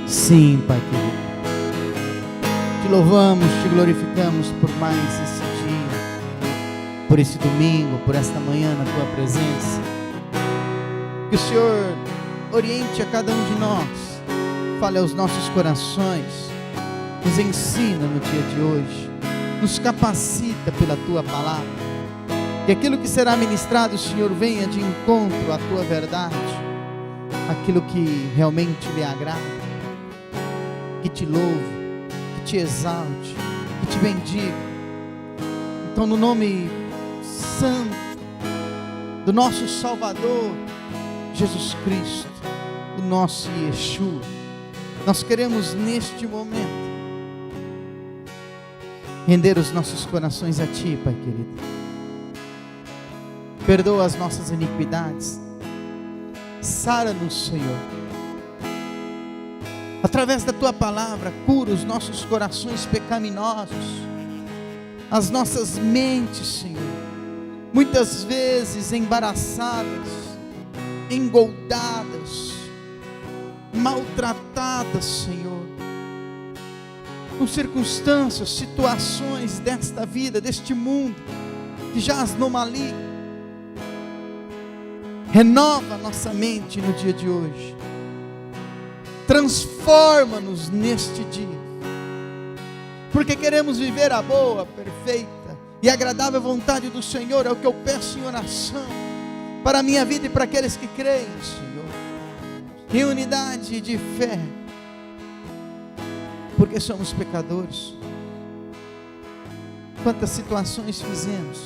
Sim, Pai querido. Te louvamos, te glorificamos por mais esse dia, por esse domingo, por esta manhã na Tua presença. Que o Senhor oriente a cada um de nós, fale aos nossos corações, nos ensina no dia de hoje, nos capacita pela Tua palavra. Que aquilo que será ministrado, Senhor, venha de encontro à Tua verdade, aquilo que realmente lhe agrada. Que te louve, que te exalte, que te bendiga. Então, no nome santo do nosso Salvador Jesus Cristo, o nosso Yeshua, nós queremos neste momento render os nossos corações a Ti, Pai querido. Perdoa as nossas iniquidades, sara-nos, Senhor. Através da Tua palavra, cura os nossos corações pecaminosos, as nossas mentes, Senhor, muitas vezes embaraçadas, engoldadas, maltratadas, Senhor, com circunstâncias, situações desta vida, deste mundo, que jaz no maligno. Renova nossa mente no dia de hoje. Transforma-nos neste dia, porque queremos viver a boa, perfeita e agradável vontade do Senhor. É o que eu peço em oração para a minha vida e para aqueles que creem, Senhor, em unidade de fé, porque somos pecadores. Quantas situações fizemos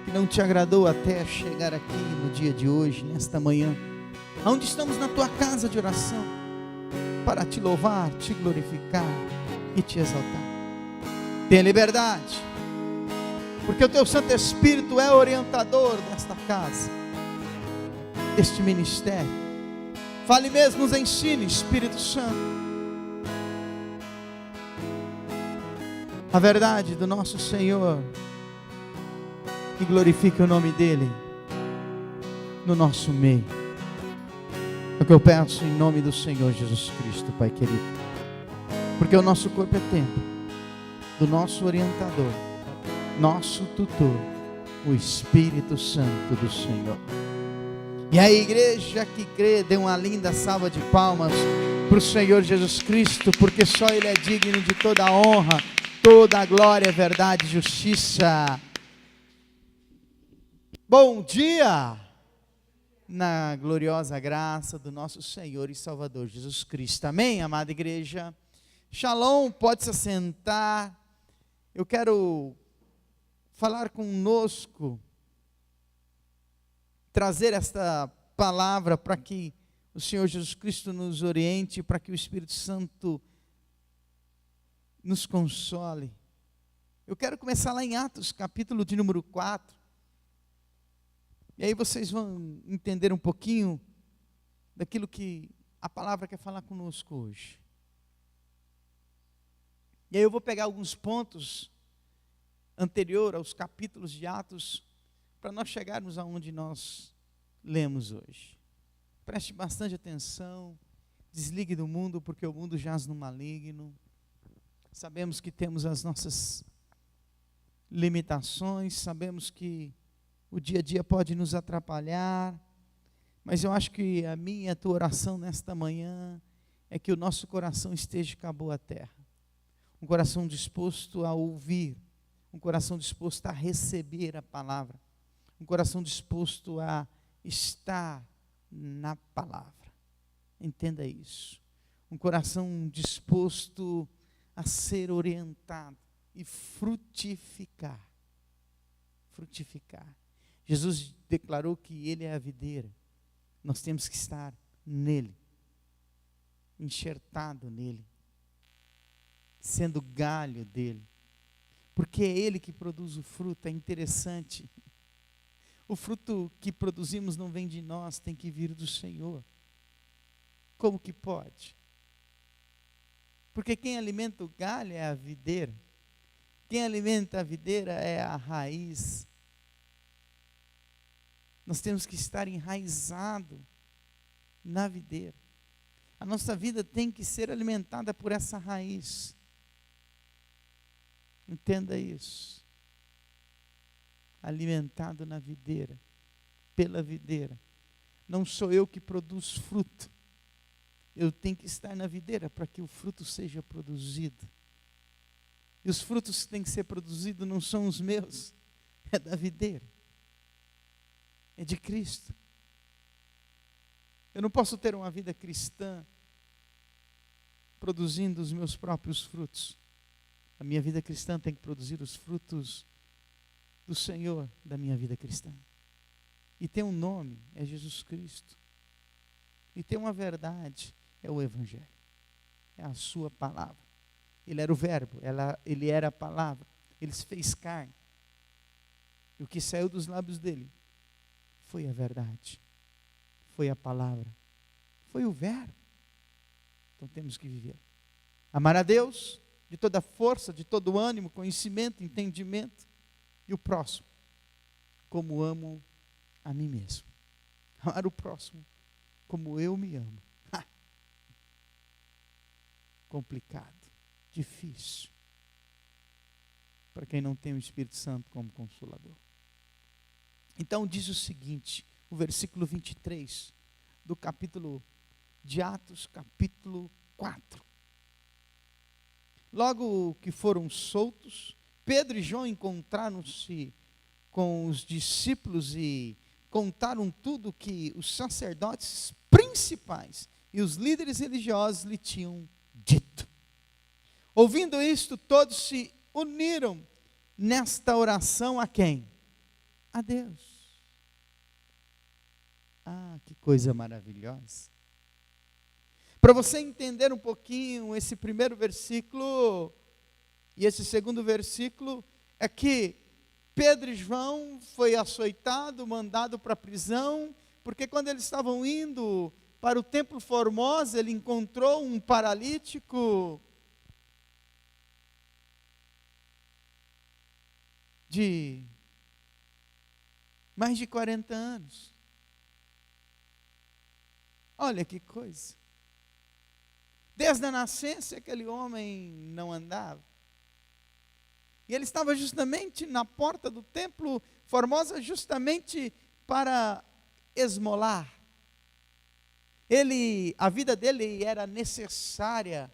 que não te agradou até chegar aqui no dia de hoje, nesta manhã, onde estamos na Tua casa de oração, para Te louvar, Te glorificar e Te exaltar. Tenha liberdade, porque o Teu Santo Espírito é orientador desta casa, deste ministério. Fale mesmo, nos ensine, Espírito Santo, a verdade do nosso Senhor, e glorifique o nome dEle no nosso meio. É o que eu peço em nome do Senhor Jesus Cristo, Pai querido, porque o nosso corpo é templo do nosso orientador, nosso tutor, o Espírito Santo do Senhor. E a igreja que crê, dê uma linda salva de palmas para o Senhor Jesus Cristo, porque só Ele é digno de toda a honra, toda a glória, verdade e justiça. Bom dia! Na gloriosa graça do nosso Senhor e Salvador Jesus Cristo. Amém, amada igreja? Shalom, pode se assentar. Eu quero falar conosco, trazer esta palavra para que o Senhor Jesus Cristo nos oriente, para que o Espírito Santo nos console. Eu quero começar lá em Atos, capítulo de número 4. E aí vocês vão entender um pouquinho daquilo que a palavra quer falar conosco hoje. E aí eu vou pegar alguns pontos anterior aos capítulos de Atos, para nós chegarmos aonde nós lemos hoje. Preste bastante atenção, desligue do mundo, porque o mundo jaz no maligno. Sabemos que temos as nossas limitações, sabemos que o dia a dia pode nos atrapalhar, mas eu acho que a minha e a tua oração nesta manhã é que o nosso coração esteja com a boa terra, um coração disposto a ouvir, um coração disposto a receber a palavra, um coração disposto a estar na palavra. Entenda isso, um coração disposto a ser orientado e frutificar. Jesus declarou que Ele é a videira. Nós temos que estar nele, enxertado nele, sendo galho dele, porque é Ele que produz o fruto. É interessante, o fruto que produzimos não vem de nós, tem que vir do Senhor. Como que pode? Porque quem alimenta o galho é a videira, quem alimenta a videira é a raiz. Nós temos que estar enraizado na videira. A nossa vida tem que ser alimentada por essa raiz. Entenda isso. Alimentado na videira, pela videira. Não sou eu que produzo fruto. Eu tenho que estar na videira para que o fruto seja produzido. E os frutos que têm que ser produzidos não são os meus, é da videira. É de Cristo. Eu não posso ter uma vida cristã produzindo os meus próprios frutos. A minha vida cristã tem que produzir os frutos do Senhor da minha vida cristã. E tem um nome, é Jesus Cristo. E tem uma verdade, é o Evangelho. É a sua palavra. Ele era o verbo, ele era a palavra. Ele se fez carne. E o que saiu dos lábios dele foi a verdade. Foi a palavra. Foi o verbo. Então temos que viver. Amar a Deus de toda força, de todo ânimo, conhecimento, entendimento. E o próximo, como amo a mim mesmo. Amar o próximo como eu me amo. Complicado, difícil. Para quem não tem o Espírito Santo como consolador. Então diz o seguinte, o versículo 23 do capítulo de Atos, capítulo 4. Logo que foram soltos, Pedro e João encontraram-se com os discípulos e contaram tudo que os sacerdotes principais e os líderes religiosos lhe tinham dito. Ouvindo isto, todos se uniram nesta oração a quem? A Deus. Ah, que coisa maravilhosa. Para você entender um pouquinho esse primeiro versículo e esse segundo versículo, é que Pedro e João foi açoitado, mandado para a prisão, porque quando eles estavam indo para o Templo Formosa, ele encontrou um paralítico de mais de 40 anos. Olha que coisa. Desde a nascença aquele homem não andava. E ele estava justamente na porta do Templo Formosa, justamente para esmolar. A vida dele era necessária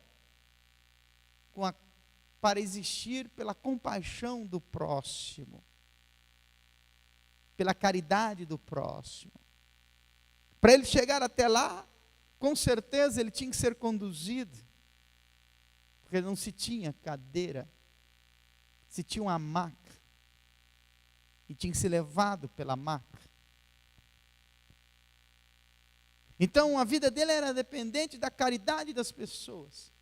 para existir pela compaixão do próximo, pela caridade do próximo. Para ele chegar até lá, com certeza ele tinha que ser conduzido, porque não se tinha cadeira, se tinha uma maca, e tinha que ser levado pela maca. Então a vida dele era dependente da caridade das pessoas.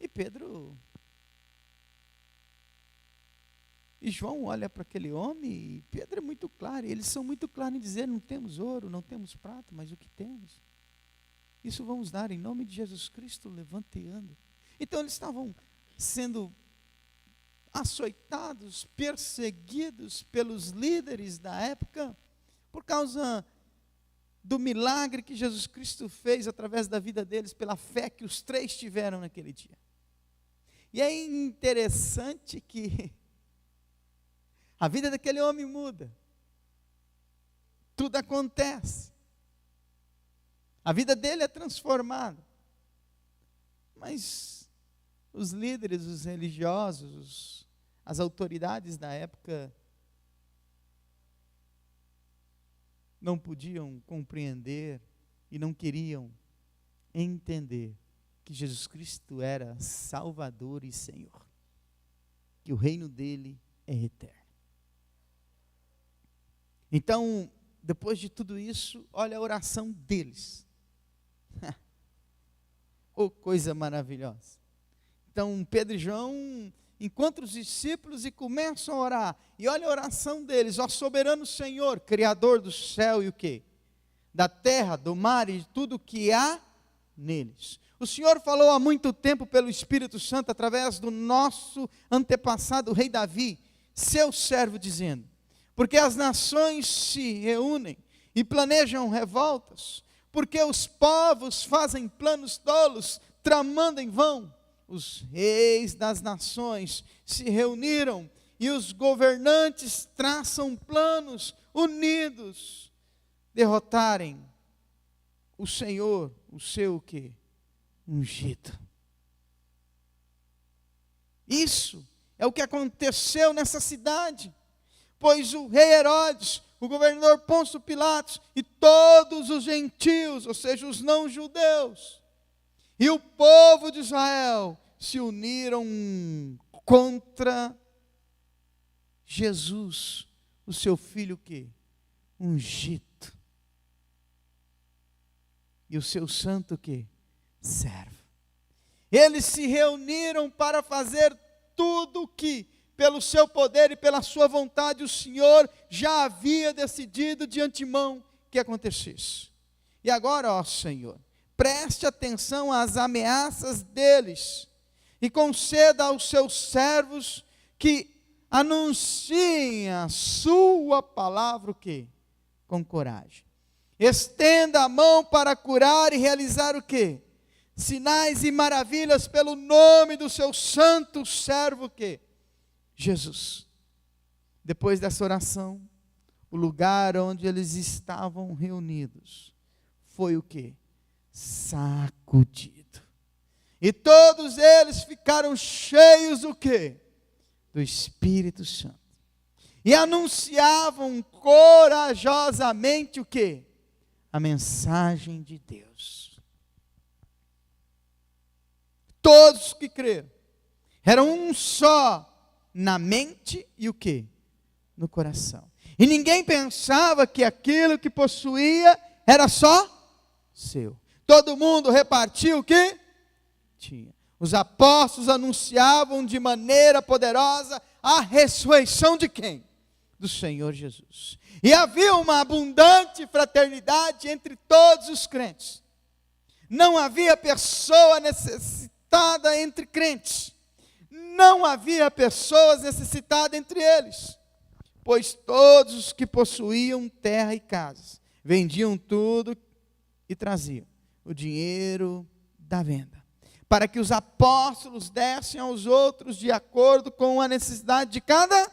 E Pedro e João olha para aquele homem, e Pedro é muito claro, e eles são muito claros em dizer, não temos ouro, não temos prata, mas o que temos, isso vamos dar, em nome de Jesus Cristo, levante e anda. Então eles estavam sendo açoitados, perseguidos pelos líderes da época, por causa do milagre que Jesus Cristo fez através da vida deles, pela fé que os três tiveram naquele dia. E é interessante que a vida daquele homem muda. Tudo acontece. A vida dele é transformada. Mas os líderes, os religiosos, as autoridades da época não podiam compreender e não queriam entender que Jesus Cristo era Salvador e Senhor. Que o reino dele é eterno. Então, depois de tudo isso, olha a oração deles. Oh, coisa maravilhosa. Então, Pedro e João encontram os discípulos e começam a orar. E olha a oração deles. Ó soberano Senhor, Criador do céu e o quê? Da terra, do mar e de tudo que há neles. O Senhor falou há muito tempo pelo Espírito Santo, através do nosso antepassado, o rei Davi, seu servo, dizendo: porque as nações se reúnem e planejam revoltas, porque os povos fazem planos tolos, tramando em vão. Os reis das nações se reuniram e os governantes traçam planos unidos, derrotarem o Senhor, o seu o quê? Ungido. Isso é o que aconteceu nessa cidade, pois o rei Herodes, o governador Pôncio Pilatos e todos os gentios, ou seja, os não-judeus, e o povo de Israel se uniram contra Jesus, o seu filho que? Ungido. E o seu santo que? Servo. Eles se reuniram para fazer tudo o que, pelo seu poder e pela sua vontade, o Senhor já havia decidido de antemão que acontecesse. E agora, ó Senhor, preste atenção às ameaças deles e conceda aos seus servos que anunciem a sua palavra o quê? Com coragem. Estenda a mão para curar e realizar o quê? Sinais e maravilhas pelo nome do seu santo servo o quê? Jesus. Depois dessa oração, o lugar onde eles estavam reunidos foi o quê? Sacudido. E todos eles ficaram cheios do quê? Do Espírito Santo. E anunciavam corajosamente o quê? A mensagem de Deus. Todos que creram eram um só na mente e o quê? No coração. E ninguém pensava que aquilo que possuía era só seu. Todo mundo repartia o que tinha. Os apóstolos anunciavam de maneira poderosa a ressurreição de quem? Do Senhor Jesus. E havia uma abundante fraternidade entre todos os crentes. Não havia pessoa necessitada entre crentes. Não havia pessoas necessitadas entre eles. Pois todos os que possuíam terra e casas, vendiam tudo e traziam o dinheiro da venda, para que os apóstolos dessem aos outros de acordo com a necessidade de cada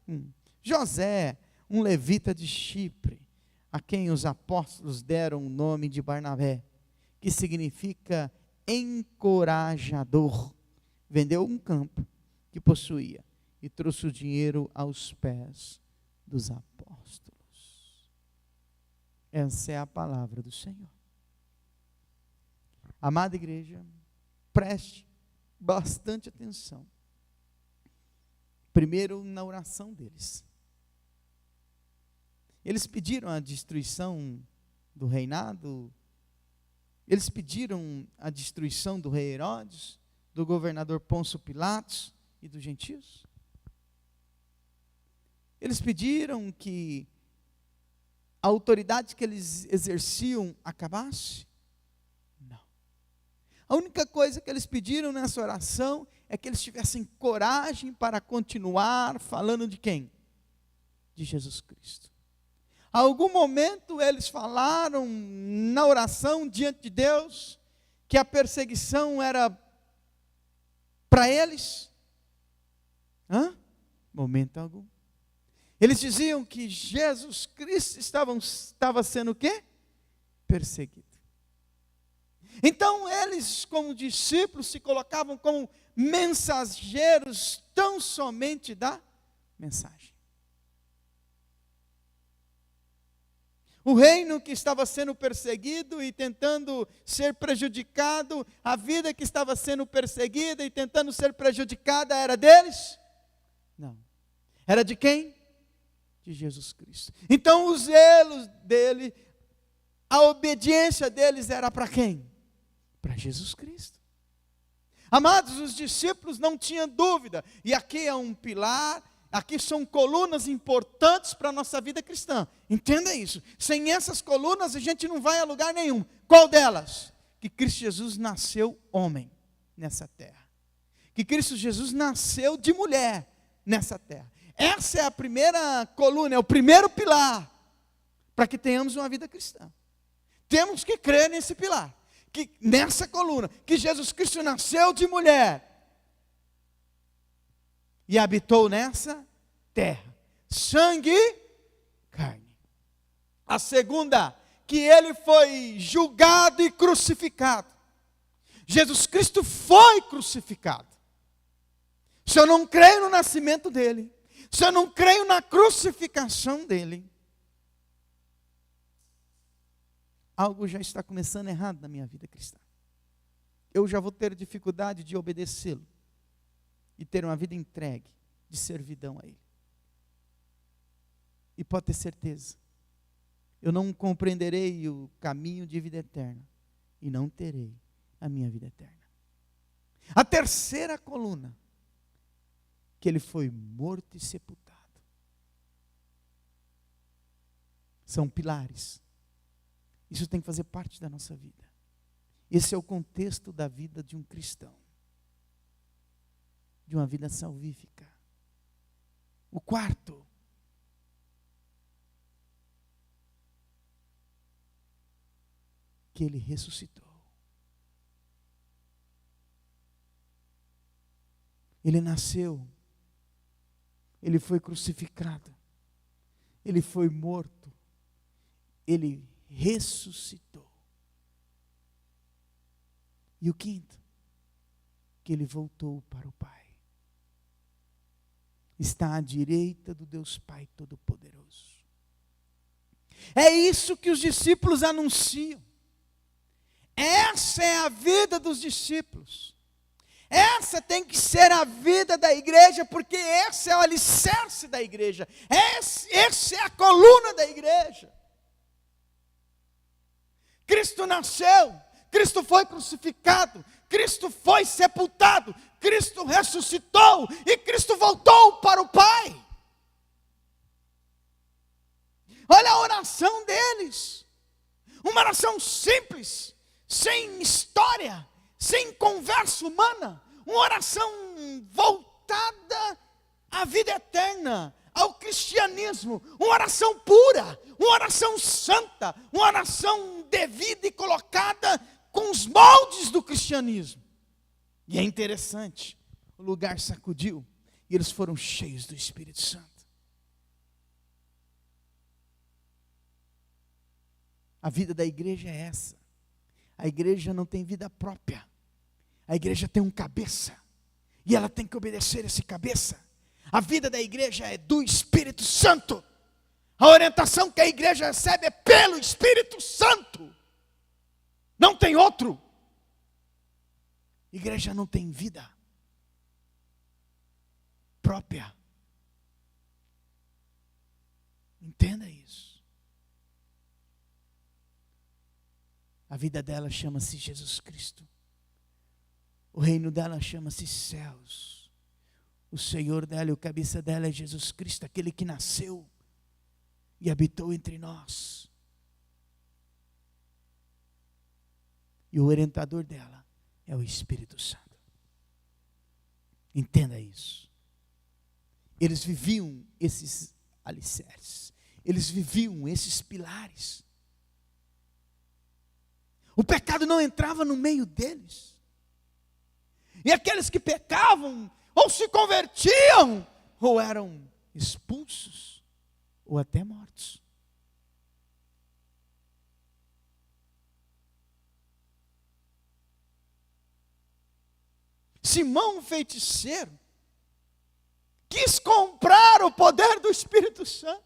um. José, um levita de Chipre, a quem os apóstolos deram o nome de Barnabé, que significa encorajador, vendeu um campo que possuía e trouxe o dinheiro aos pés dos apóstolos. Essa é a palavra do Senhor. Amada igreja, preste bastante atenção. Primeiro, na oração deles. Eles pediram a destruição do reinado, eles pediram a destruição do rei Herodes, do governador Pôncio Pilatos e dos gentios. Eles pediram que a autoridade que eles exerciam acabasse? Não. A única coisa que eles pediram nessa oração é que eles tivessem coragem para continuar falando de quem? De Jesus Cristo. A algum momento eles falaram na oração diante de Deus que a perseguição era para eles? Momento algum. Eles diziam que Jesus Cristo estava sendo o quê? Perseguido. Então eles, como discípulos, se colocavam como mensageiros tão somente da mensagem. O reino que estava sendo perseguido e tentando ser prejudicado, a vida que estava sendo perseguida e tentando ser prejudicada, era deles? Não. Era de quem? De Jesus Cristo. Então os zelos dele, a obediência deles era para quem? Para Jesus Cristo. Amados, os discípulos não tinham dúvida, e aqui é um pilar, aqui são colunas importantes para a nossa vida cristã. Entenda isso. Sem essas colunas a gente não vai a lugar nenhum. Qual delas? Que Cristo Jesus nasceu homem nessa terra. Que Cristo Jesus nasceu de mulher nessa terra. Essa é a primeira coluna, é o primeiro pilar para que tenhamos uma vida cristã. Temos que crer nesse pilar, nessa coluna, que Jesus Cristo nasceu de mulher e habitou nessa terra, sangue e carne. A segunda, que ele foi julgado e crucificado. Jesus Cristo foi crucificado. Se eu não creio no nascimento dele, se eu não creio na crucificação dele, algo já está começando errado na minha vida cristã. Eu já vou ter dificuldade de obedecê-lo e ter uma vida entregue de servidão a ele. E pode ter certeza, eu não compreenderei o caminho de vida eterna e não terei a minha vida eterna. A terceira coluna, que ele foi morto e sepultado. São pilares. Isso tem que fazer parte da nossa vida. Esse é o contexto da vida de um cristão, de uma vida salvífica. O quarto, que ele ressuscitou. Ele nasceu, ele foi crucificado, ele foi morto, ele ressuscitou. E o quinto, que ele voltou para o Pai. Está à direita do Deus Pai Todo-Poderoso. É isso que os discípulos anunciam. Essa é a vida dos discípulos. Essa tem que ser a vida da igreja, porque esse é o alicerce da igreja. Essa é a coluna da igreja. Cristo nasceu, Cristo foi crucificado, Cristo foi sepultado, Cristo ressuscitou e Cristo voltou para o Pai. Olha a oração deles. Uma oração simples, sem história, sem conversa humana, uma oração voltada à vida eterna, ao cristianismo, uma oração pura, uma oração santa, uma oração devida e colocada com os moldes do cristianismo. E é interessante, o lugar sacudiu e eles foram cheios do Espírito Santo. A vida da igreja é essa. A igreja não tem vida própria. A igreja tem um cabeça. E ela tem que obedecer esse cabeça. A vida da igreja é do Espírito Santo. A orientação que a igreja recebe é pelo Espírito Santo. Não tem outro. Igreja não tem vida própria. Entenda isso. A vida dela chama-se Jesus Cristo. O reino dela chama-se céus. O Senhor dela e o cabeça dela é Jesus Cristo, aquele que nasceu e habitou entre nós. E o orientador dela é o Espírito Santo. Entenda isso. Eles viviam esses alicerces. Eles viviam esses pilares. O pecado não entrava no meio deles. E aqueles que pecavam, ou se convertiam, ou eram expulsos, ou até mortos. Simão, o feiticeiro, quis comprar o poder do Espírito Santo.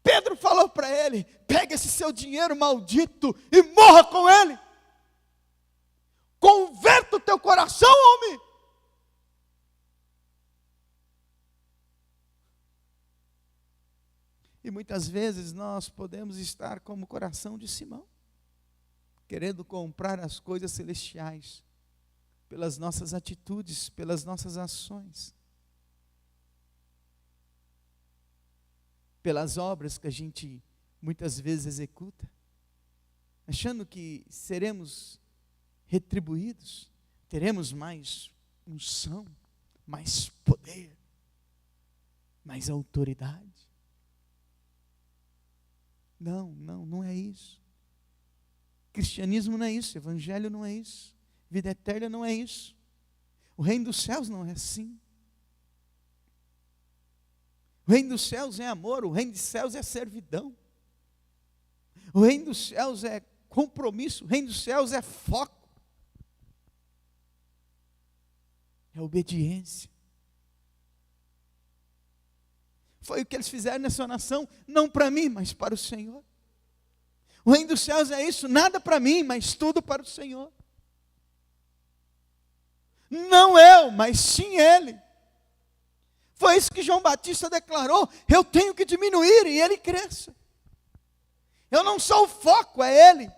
Pedro falou para ele: pega esse seu dinheiro maldito e morra com ele. Converta o teu coração, homem. E muitas vezes nós podemos estar como o coração de Simão, querendo comprar as coisas celestiais, pelas nossas atitudes, pelas nossas ações, pelas obras que a gente muitas vezes executa, achando que seremos retribuídos, teremos mais unção, mais poder. mais autoridade. Não é isso. Cristianismo não é isso, evangelho não é isso, vida eterna não é isso. O reino dos céus não é assim. O reino dos céus é amor, o reino dos céus é servidão. O reino dos céus é compromisso, o reino dos céus é foco. É obediência. Foi o que eles fizeram nessa nação, não para mim, mas para o Senhor. O reino dos céus é isso, nada para mim, mas tudo para o Senhor. Não eu, mas sim Ele. Foi isso que João Batista declarou: eu tenho que diminuir e Ele cresça. Eu não sou o foco, é Ele.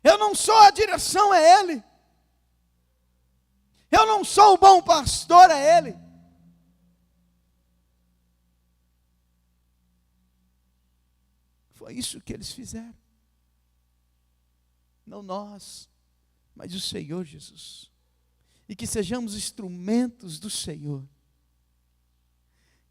Eu não sou a direção, é Ele. Eu não sou o bom pastor, é Ele. Foi isso que eles fizeram. Não nós, mas o Senhor Jesus. E que sejamos instrumentos do Senhor.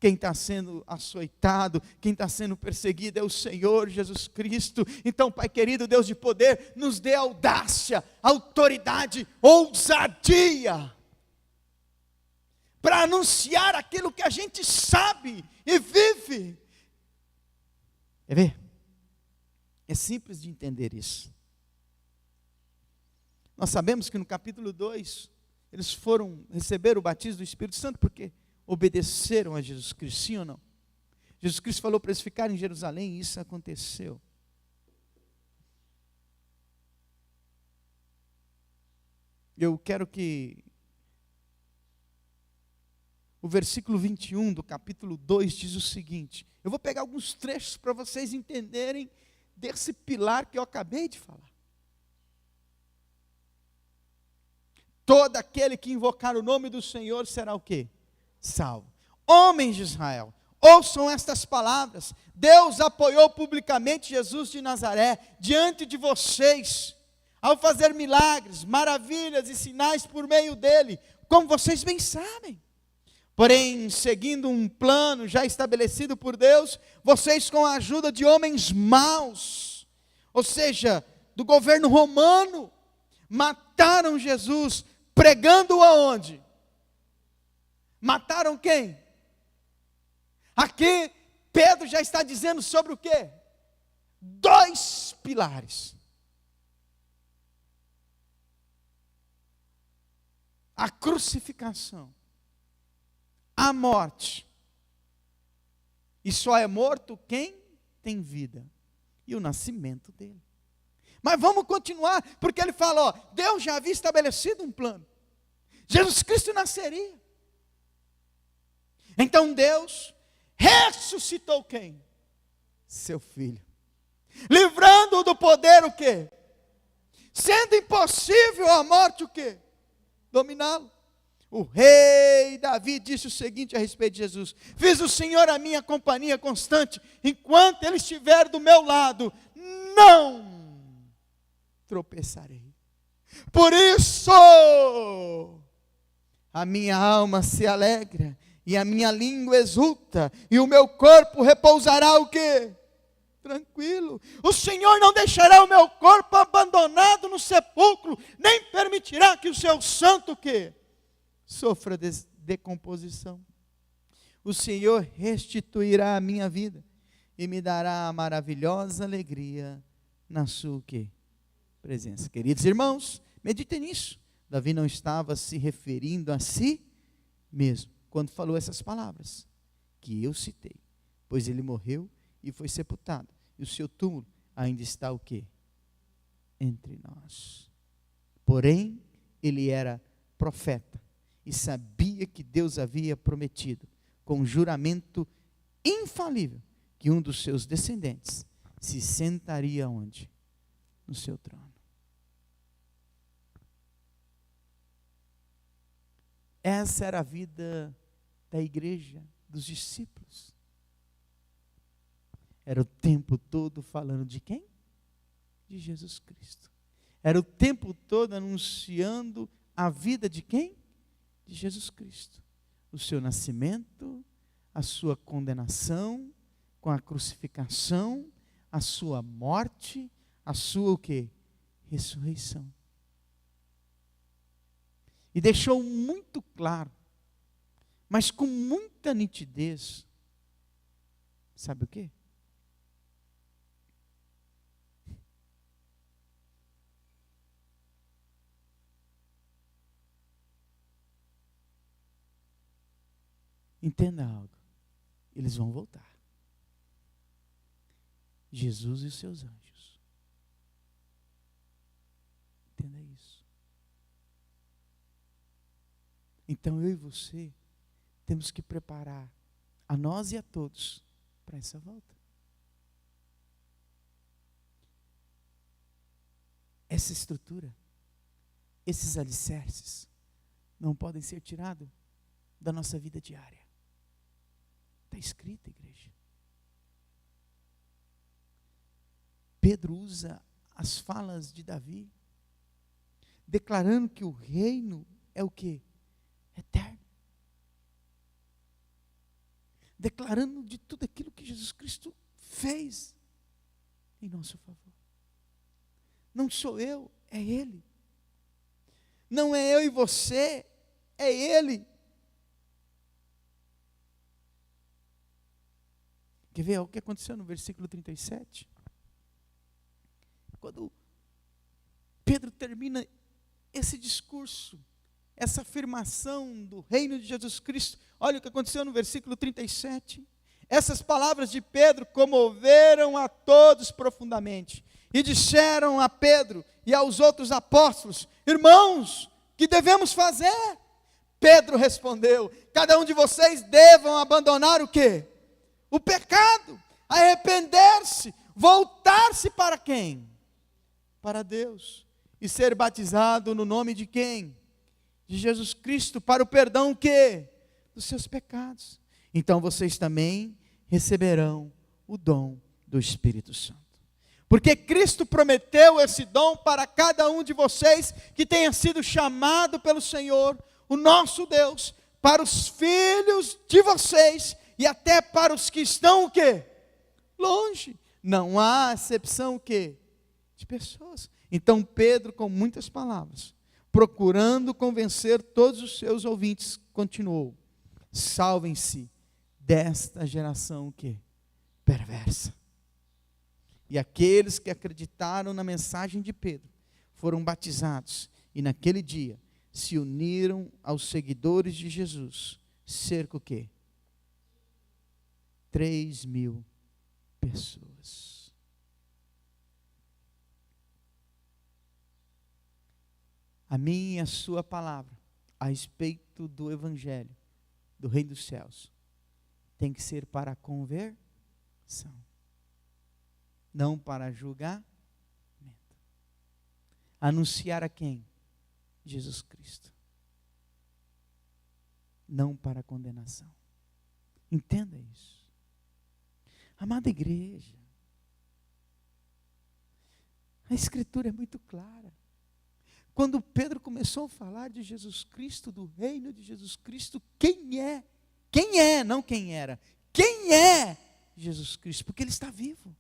Quem está sendo açoitado, quem está sendo perseguido é o Senhor Jesus Cristo. Então, Pai querido, Deus de poder, nos dê audácia, autoridade, ousadia, para anunciar aquilo que a gente sabe e vive. Quer ver? É simples de entender isso. Nós sabemos que no capítulo 2, eles foram receber o batismo do Espírito Santo porque obedeceram a Jesus Cristo, sim ou não? Jesus Cristo falou para eles ficarem em Jerusalém e isso aconteceu. Eu quero que o versículo 21 do capítulo 2 diz o seguinte. Eu vou pegar alguns trechos para vocês entenderem desse pilar que eu acabei de falar. Todo aquele que invocar o nome do Senhor será o quê? Salvo. Homens de Israel, ouçam estas palavras. Deus apoiou publicamente Jesus de Nazaré diante de vocês, ao fazer milagres, maravilhas e sinais por meio dele, como vocês bem sabem. Porém, seguindo um plano já estabelecido por Deus, vocês com a ajuda de homens maus, ou seja, do governo romano, mataram Jesus, pregando-o aonde? Mataram quem? Aqui, Pedro já está dizendo sobre o quê? 2 pilares. A crucificação, a morte, e só é morto quem tem vida, e o nascimento dele. Mas vamos continuar, porque ele fala, ó, Deus já havia estabelecido um plano, Jesus Cristo nasceria, então Deus ressuscitou quem? Seu Filho, livrando-o do poder o quê? Sendo impossível a morte o quê? Dominá-lo. O rei Davi disse o seguinte a respeito de Jesus: fiz o Senhor a minha companhia constante, enquanto Ele estiver do meu lado, não tropeçarei. Por isso, a minha alma se alegra, e a minha língua exulta, e o meu corpo repousará o quê? Tranquilo. O Senhor não deixará o meu corpo abandonado no sepulcro, nem permitirá que o seu santo o quê? Sofra decomposição. O Senhor restituirá a minha vida e me dará a maravilhosa alegria na sua o quê? Presença. Queridos irmãos, meditem nisso. Davi não estava se referindo a si mesmo quando falou essas palavras que eu citei, pois ele morreu e foi sepultado, e o seu túmulo ainda está o quê? Entre nós. Porém, ele era profeta e sabia que Deus havia prometido, com um juramento infalível, que um dos seus descendentes se sentaria onde? No seu trono. Essa era a vida da igreja, dos discípulos. Era o tempo todo falando de quem? De Jesus Cristo. Era o tempo todo anunciando a vida de quem? De Jesus Cristo. o seu nascimento, a sua condenação, com a crucificação, a sua morte, a sua o quê? Ressurreição. E deixou muito claro, mas com muita nitidez, sabe o quê? Entenda algo, eles vão voltar. Jesus e os seus anjos. Entenda isso. Então eu e você temos que preparar a nós e a todos para essa volta. Essa estrutura, esses alicerces, não podem ser tirados da nossa vida diária. Está escrito, igreja. Pedro usa as falas de Davi, declarando que o reino é o quê? Eterno. Declarando de tudo aquilo que Jesus Cristo fez em nosso favor. Não sou eu, é Ele. Não é eu e você, é Ele. Quer ver o que aconteceu no versículo 37? Quando Pedro termina esse discurso, essa afirmação do reino de Jesus Cristo, olha o que aconteceu no versículo 37. Essas palavras de Pedro comoveram a todos profundamente. E disseram a Pedro e aos outros apóstolos: irmãos, que devemos fazer? Pedro respondeu: cada um de vocês devam abandonar o quê? O pecado, arrepender-se, voltar-se para quem? Para Deus, e ser batizado no nome de quem? De Jesus Cristo, para o perdão que? Dos seus pecados. Então vocês também receberão o dom do Espírito Santo. Porque Cristo prometeu esse dom para cada um de vocês que tenha sido chamado pelo Senhor, o nosso Deus, para os filhos de vocês e até para os que estão o quê? Longe. Não há acepção o quê? De pessoas. Então Pedro, com muitas palavras, procurando convencer todos os seus ouvintes, continuou: salvem-se desta geração o quê? Perversa. E aqueles que acreditaram na mensagem de Pedro foram batizados e naquele dia se uniram aos seguidores de Jesus, cerca o quê? 3.000 pessoas. A minha e a sua palavra a respeito do Evangelho, do Reino dos Céus, tem que ser para a conversão, não para julgamento. Anunciar a quem? Jesus Cristo. Não para a condenação. Entenda isso. Amada igreja, a Escritura é muito clara. Quando Pedro começou a falar de Jesus Cristo, do reino de Jesus Cristo, quem é? Quem é, não quem era. Quem é Jesus Cristo? Porque Ele está vivo.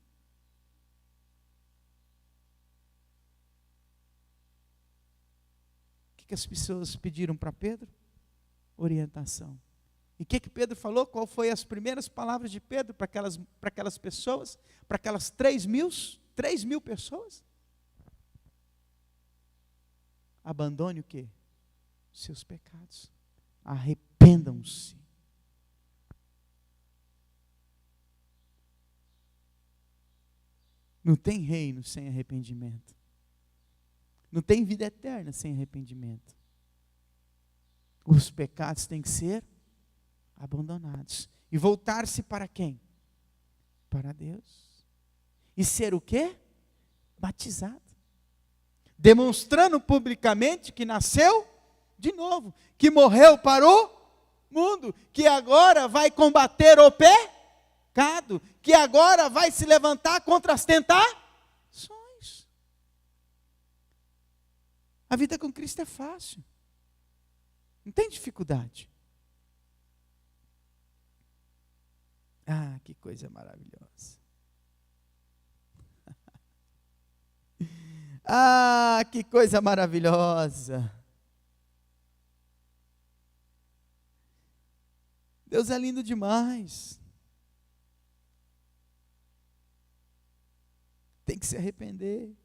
O que as pessoas pediram para Pedro? Orientação. E o que Pedro falou? Qual foi as primeiras palavras de Pedro para aquelas pessoas? Para aquelas 3.000 pessoas? Abandone o quê? Seus pecados. Arrependam-se. Não tem reino sem arrependimento. Não tem vida eterna sem arrependimento. Os pecados têm que ser abandonados. E voltar-se para quem? Para Deus. E ser o quê? Batizado. Demonstrando publicamente que nasceu de novo. Que morreu para o mundo. Que agora vai combater o pecado. Que agora vai se levantar contra as tentações. A vida com Cristo é fácil. Não tem dificuldade. que coisa maravilhosa. Ah, que coisa maravilhosa. Deus é lindo demais. Tem que se arrepender.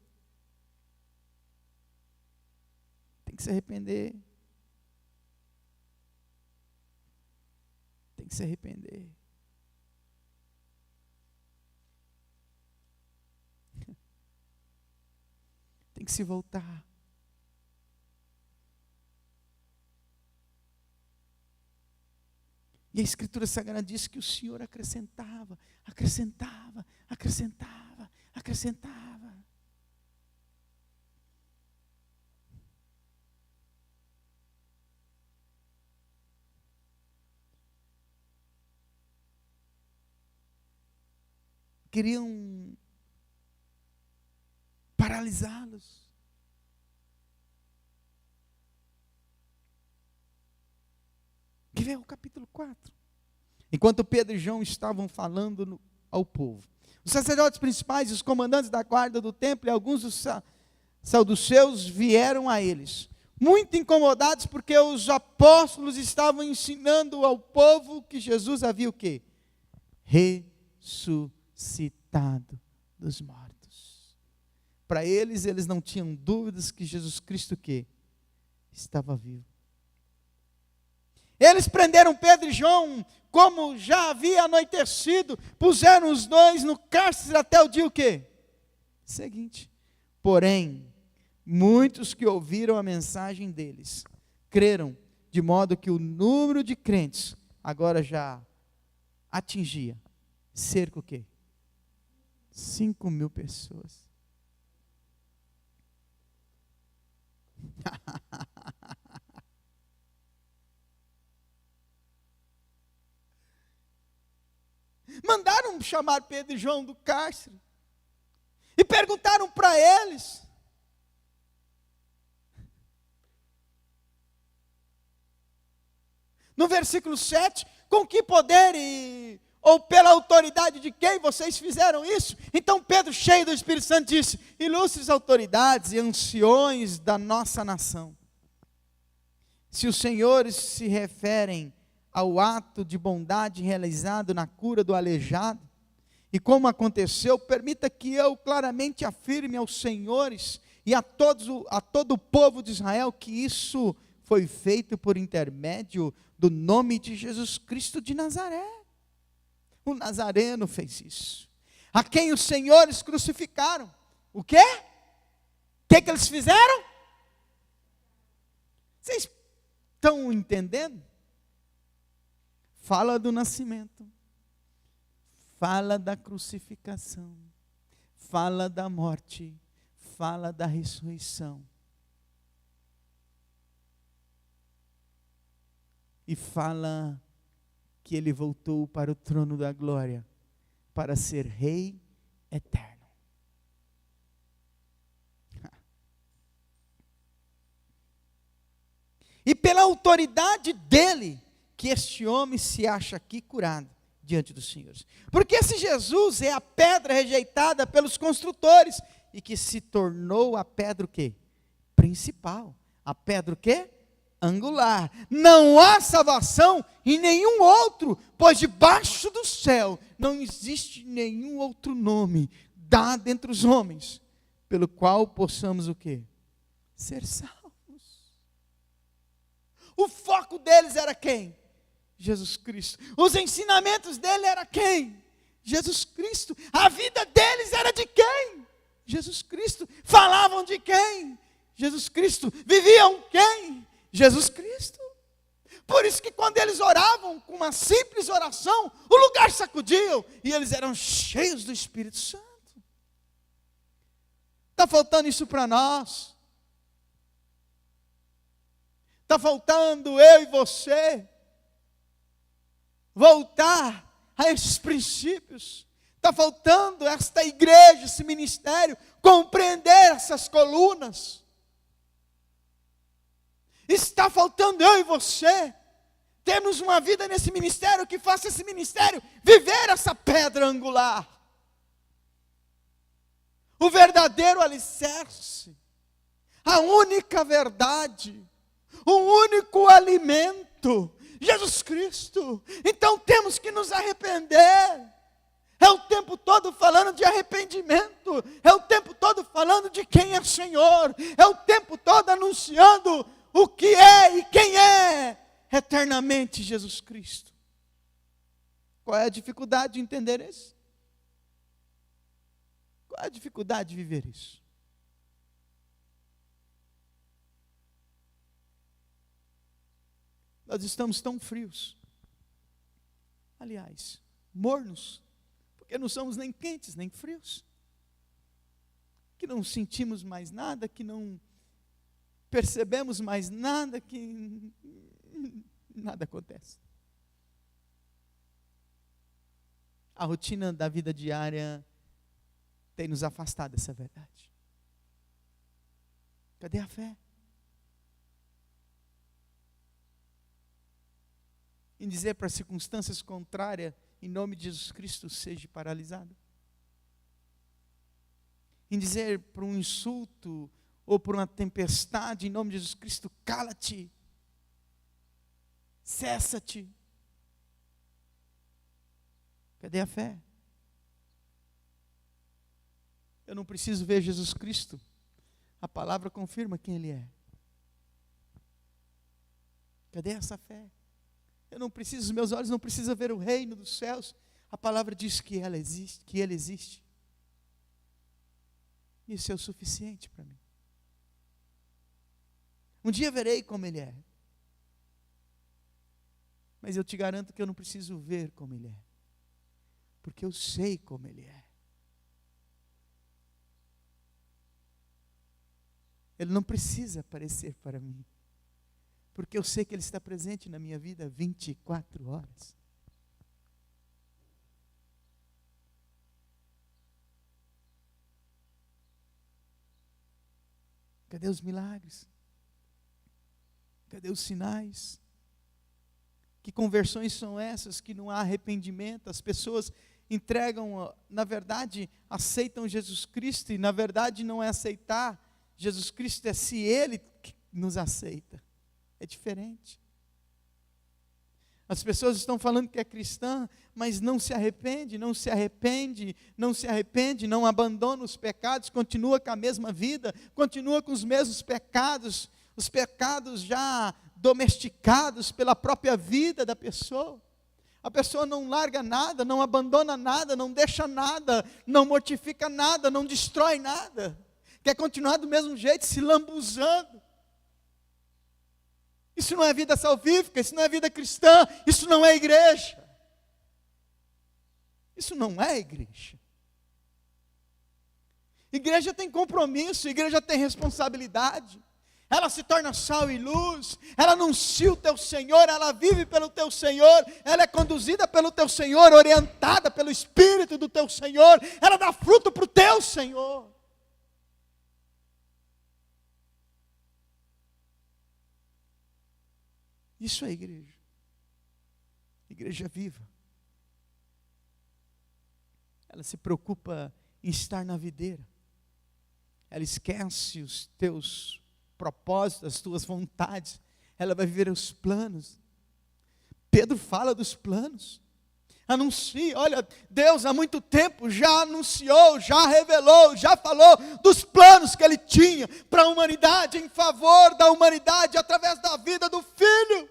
Tem que se arrepender. Tem que se arrepender. Tem que se voltar. E a Escritura Sagrada diz que o Senhor acrescentava, acrescentava, acrescentava, acrescentava. Queriam paralisá-los. Que vem o capítulo 4. Enquanto Pedro e João estavam falando ao povo, os sacerdotes principais e os comandantes da guarda do templo e alguns dos saduceus vieram a eles, muito incomodados porque os apóstolos estavam ensinando ao povo que Jesus havia o quê? Ressuscitado dos mortos. Para eles não tinham dúvidas que Jesus Cristo o quê? Estava vivo. Eles prenderam Pedro e João, como já havia anoitecido, puseram os dois no cárcere até o dia o quê? Seguinte. Porém, muitos que ouviram a mensagem deles, creram, de modo que o número de crentes agora já atingia cerca o quê? 5.000 pessoas. Mandaram chamar Pedro e João do cárcere e perguntaram para eles: no versículo 7, com que poder ou pela autoridade de quem vocês fizeram isso? Então Pedro, cheio do Espírito Santo, disse: ilustres autoridades e anciões da nossa nação, se os senhores se referem ao ato de bondade realizado na cura do aleijado, e como aconteceu, permita que eu claramente afirme aos senhores e a todo o povo de Israel que isso foi feito por intermédio do nome de Jesus Cristo de Nazaré. O Nazareno fez isso, a quem os senhores crucificaram. O quê? O que eles fizeram? Vocês estão entendendo? Fala do nascimento, fala da crucificação, fala da morte, fala da ressurreição. E fala que ele voltou para o trono da glória, para ser rei eterno. E pela autoridade dele, que este homem se acha aqui curado diante dos senhores. Porque esse Jesus é a pedra rejeitada pelos construtores e que se tornou a pedra o quê? Principal. A pedra o quê? Angular. Não há salvação em nenhum outro, pois debaixo do céu não existe nenhum outro nome dado entre os homens, pelo qual possamos o quê? Ser salvos. O foco deles era quem? Jesus Cristo. Os ensinamentos dele era quem? Jesus Cristo. A vida deles era de quem? Jesus Cristo. Falavam de quem? Jesus Cristo. Viviam quem? Jesus Cristo. Por isso que quando eles oravam com uma simples oração, o lugar sacudiu e eles eram cheios do Espírito Santo. Está faltando isso para nós. Está faltando eu e você voltar a esses princípios. Está faltando esta igreja, esse ministério, compreender essas colunas. Está faltando eu e você termos uma vida nesse ministério que faça esse ministério viver essa pedra angular. O verdadeiro alicerce, a única verdade, o único alimento, Jesus Cristo. Então temos que nos arrepender. É o tempo todo falando de arrependimento, é o tempo todo falando de quem é o Senhor, é o tempo todo anunciando o que é e quem é eternamente Jesus Cristo. Qual é a dificuldade de entender isso? Qual é a dificuldade de viver isso? Nós estamos tão frios, aliás, mornos, porque não somos nem quentes, nem frios, que não sentimos mais nada, que não percebemos mais nada, que nada acontece. A rotina da vida diária tem nos afastado dessa verdade. Cadê a fé? Em dizer para circunstâncias contrárias, em nome de Jesus Cristo, seja paralisado. Em dizer para um insulto ou para uma tempestade, em nome de Jesus Cristo, cala-te, cessa-te. Cadê a fé? Eu não preciso ver Jesus Cristo, a palavra confirma quem Ele é. Cadê essa fé? Eu não preciso, meus olhos não precisam ver o reino dos céus. A palavra diz que ela existe, que Ele existe. Isso é o suficiente para mim. Um dia verei como Ele é. Mas eu te garanto que eu não preciso ver como Ele é. Porque eu sei como Ele é. Ele não precisa aparecer para mim. Porque eu sei que Ele está presente na minha vida 24 horas. Cadê os milagres? Cadê os sinais? Que conversões são essas que não há arrependimento? As pessoas entregam, na verdade, aceitam Jesus Cristo, e na verdade não é aceitar Jesus Cristo, é se Ele nos aceita. É diferente. As pessoas estão falando que é cristã, mas não se arrepende, não se arrepende, não se arrepende, não abandona os pecados, continua com a mesma vida, continua com os mesmos pecados, os pecados já domesticados pela própria vida da pessoa. A pessoa não larga nada, não abandona nada, não deixa nada, não mortifica nada, não destrói nada. Quer continuar do mesmo jeito, se lambuzando. Isso não é vida salvífica, isso não é vida cristã, isso não é igreja. Isso não é igreja. Igreja tem compromisso, igreja tem responsabilidade. Ela se torna sal e luz, ela anuncia o teu Senhor, ela vive pelo teu Senhor, ela é conduzida pelo teu Senhor, orientada pelo Espírito do teu Senhor, ela dá fruto para o teu Senhor. Isso é igreja. Igreja viva. Ela se preocupa em estar na videira. Ela esquece os teus propósitos, as tuas vontades. Ela vai viver os planos. Pedro fala dos planos. Anuncia, olha, Deus há muito tempo já anunciou, já revelou, já falou dos planos que Ele tinha para a humanidade, em favor da humanidade, através da vida do Filho.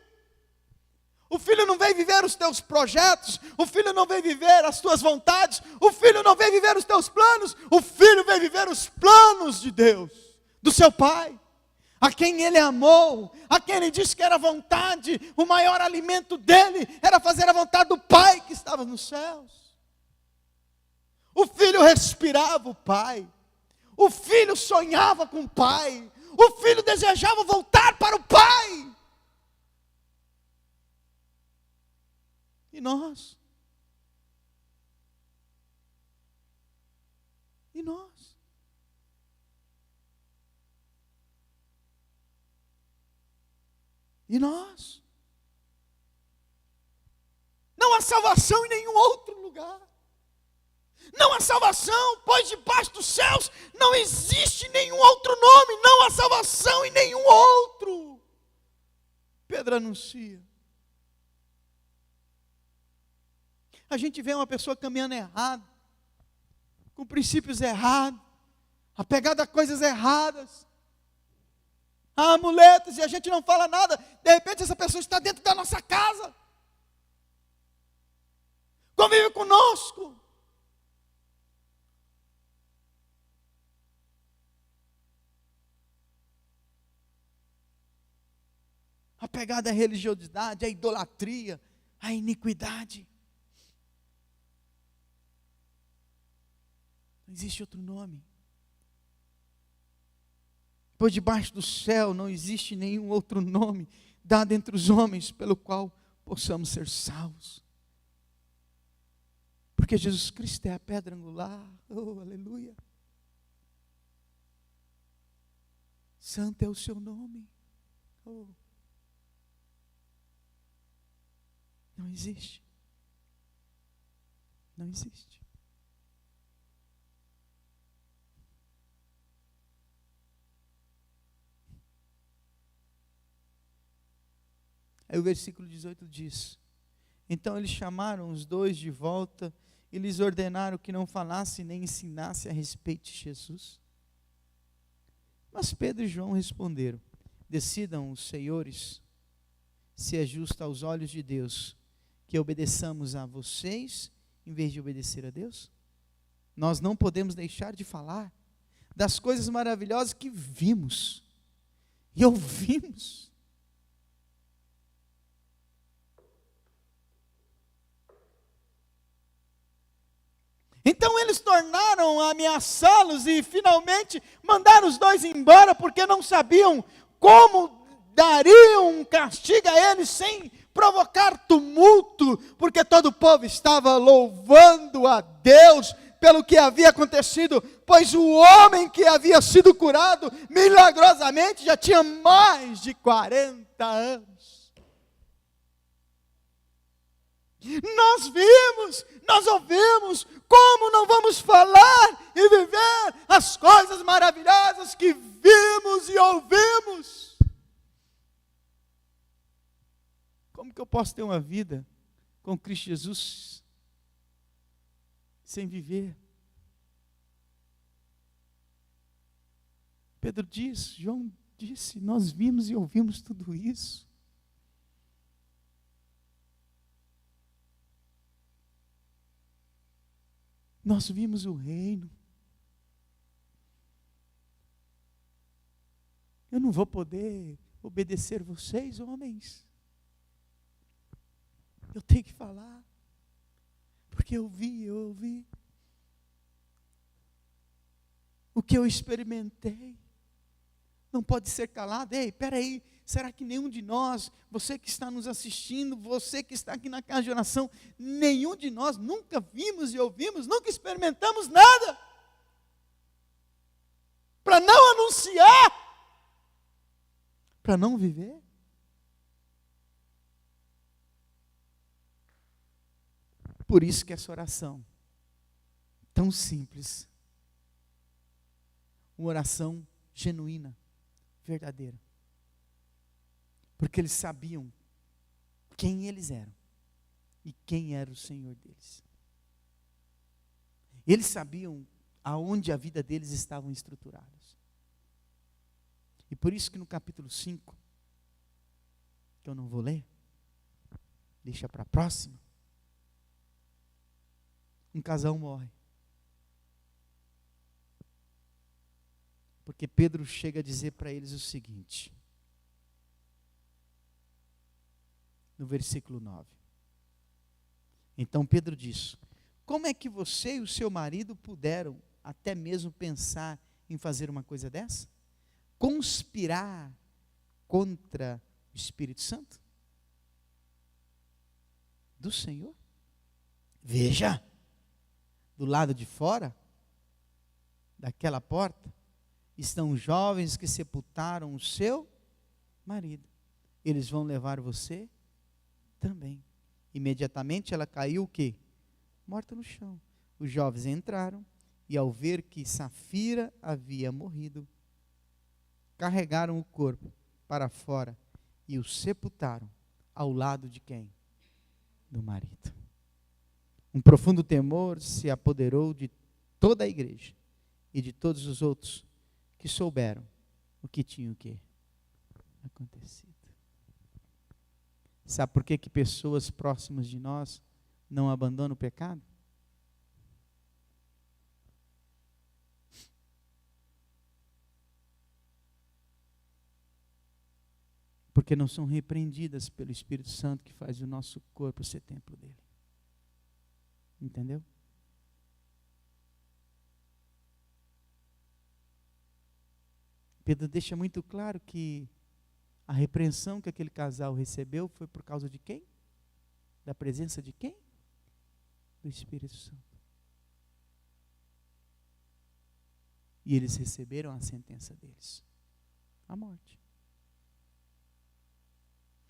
O Filho não vem viver os teus projetos, o Filho não vem viver as tuas vontades, o Filho não vem viver os teus planos, o Filho vem viver os planos de Deus, do seu Pai. A quem Ele amou, a quem Ele disse que era vontade, o maior alimento dEle era fazer a vontade do Pai que estava nos céus. O Filho respirava o Pai, o Filho sonhava com o Pai, o Filho desejava voltar para o Pai. E nós? E nós? E nós? salvação em nenhum outro lugar. Não há salvação, pois debaixo dos céus não existe nenhum outro nome. Não há salvação em nenhum outro. Pedro anuncia. A gente vê uma pessoa caminhando errado, com princípios errados, apegada a coisas erradas, a amuletos, e a gente não fala nada. De repente essa pessoa está dentro da nossa casa, convive conosco. Apegada à religiosidade, à idolatria, à iniquidade. Não existe outro nome. Pois debaixo do céu não existe nenhum outro nome dado entre os homens pelo qual possamos ser salvos. Porque Jesus Cristo é a pedra angular. Oh, aleluia. Santo é o seu nome. Oh. Não existe. Não existe. Aí o versículo 18 diz: então eles chamaram os dois de volta e lhes ordenaram que não falassem nem ensinassem a respeito de Jesus. Mas Pedro e João responderam: decidam os senhores se é justo aos olhos de Deus que obedeçamos a vocês em vez de obedecer a Deus. Nós não podemos deixar de falar das coisas maravilhosas que vimos e ouvimos. Então eles tornaram a ameaçá-los e finalmente mandaram os dois embora, porque não sabiam como dariam um castigo a eles sem provocar tumulto, porque todo o povo estava louvando a Deus pelo que havia acontecido, pois o homem que havia sido curado milagrosamente já tinha mais de 40 anos. Nós vimos, nós ouvimos, como não vamos falar e viver as coisas maravilhosas que vimos e ouvimos? Como que eu posso ter uma vida com Cristo Jesus sem viver? Pedro disse, João disse, nós vimos e ouvimos tudo isso. Nós vimos o reino. Eu não vou poder obedecer vocês, homens. Eu tenho que falar, porque eu ouvi. O que eu experimentei não pode ser calado. Ei, peraí, será que nenhum de nós, você que está nos assistindo, você que está aqui na casa de oração, nenhum de nós nunca vimos e ouvimos, nunca experimentamos nada? Para não anunciar, para não viver? Por isso que essa oração, tão simples, uma oração genuína, verdadeira. Porque eles sabiam quem eles eram e quem era o Senhor deles. Eles sabiam aonde a vida deles estavam estruturadas. E por isso que no capítulo 5, que eu não vou ler, deixa para a próxima, um casal morre. Porque Pedro chega a dizer para eles o seguinte, no versículo 9. Então Pedro diz: como é que você e o seu marido puderam até mesmo pensar em fazer uma coisa dessa? Conspirar contra o Espírito Santo? Do Senhor? Veja, do lado de fora daquela porta estão os jovens que sepultaram o seu marido. Eles vão levar você também. Imediatamente ela caiu o quê? Morta no chão. Os jovens entraram e, ao ver que Safira havia morrido, carregaram o corpo para fora e o sepultaram ao lado de quem? Do marido. Um profundo temor se apoderou de toda a igreja e de todos os outros que souberam o que tinha o quê? Acontecido. Sabe por que pessoas próximas de nós não abandonam o pecado? Porque não são repreendidas pelo Espírito Santo que faz o nosso corpo ser templo dele. Entendeu? Pedro deixa muito claro que a repreensão que aquele casal recebeu foi por causa de quem? Da presença de quem? Do Espírito Santo. E eles receberam a sentença deles. A morte.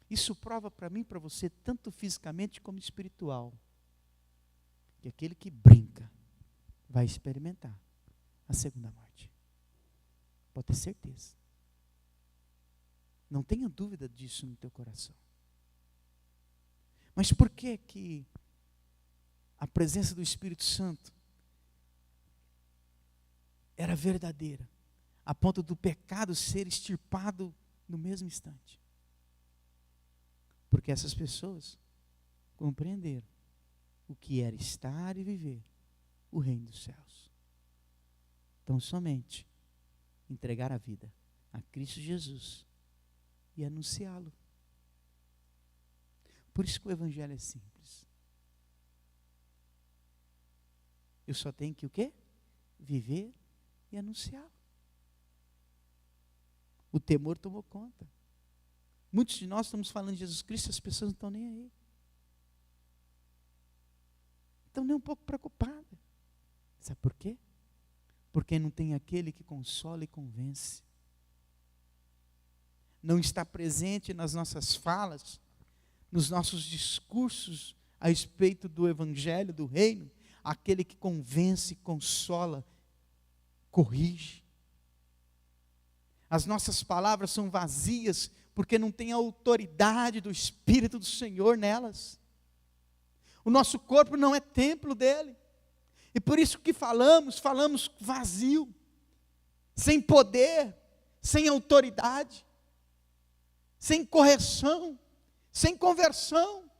Isso prova para mim e para você, tanto fisicamente como espiritual, que aquele que brinca vai experimentar a segunda morte. Pode ter certeza. Não tenha dúvida disso no teu coração. Mas por que que a presença do Espírito Santo era verdadeira, a ponto do pecado ser extirpado no mesmo instante? Porque essas pessoas compreenderam o que era estar e viver o reino dos céus. Então somente entregar a vida a Cristo Jesus e anunciá-lo. Por isso que o evangelho é simples. Eu só tenho que o quê? Viver e anunciá-lo. O temor tomou conta. Muitos de nós estamos falando de Jesus Cristo e as pessoas não estão nem aí. Estão nem um pouco preocupadas. Sabe por quê? Porque não tem aquele que consola e convence. Não está presente nas nossas falas, nos nossos discursos a respeito do Evangelho, do Reino, aquele que convence, consola, corrige. As nossas palavras são vazias, porque não tem a autoridade do Espírito do Senhor nelas. O nosso corpo não é templo dele. E por isso que falamos vazio, sem poder, sem autoridade, sem correção, sem conversão.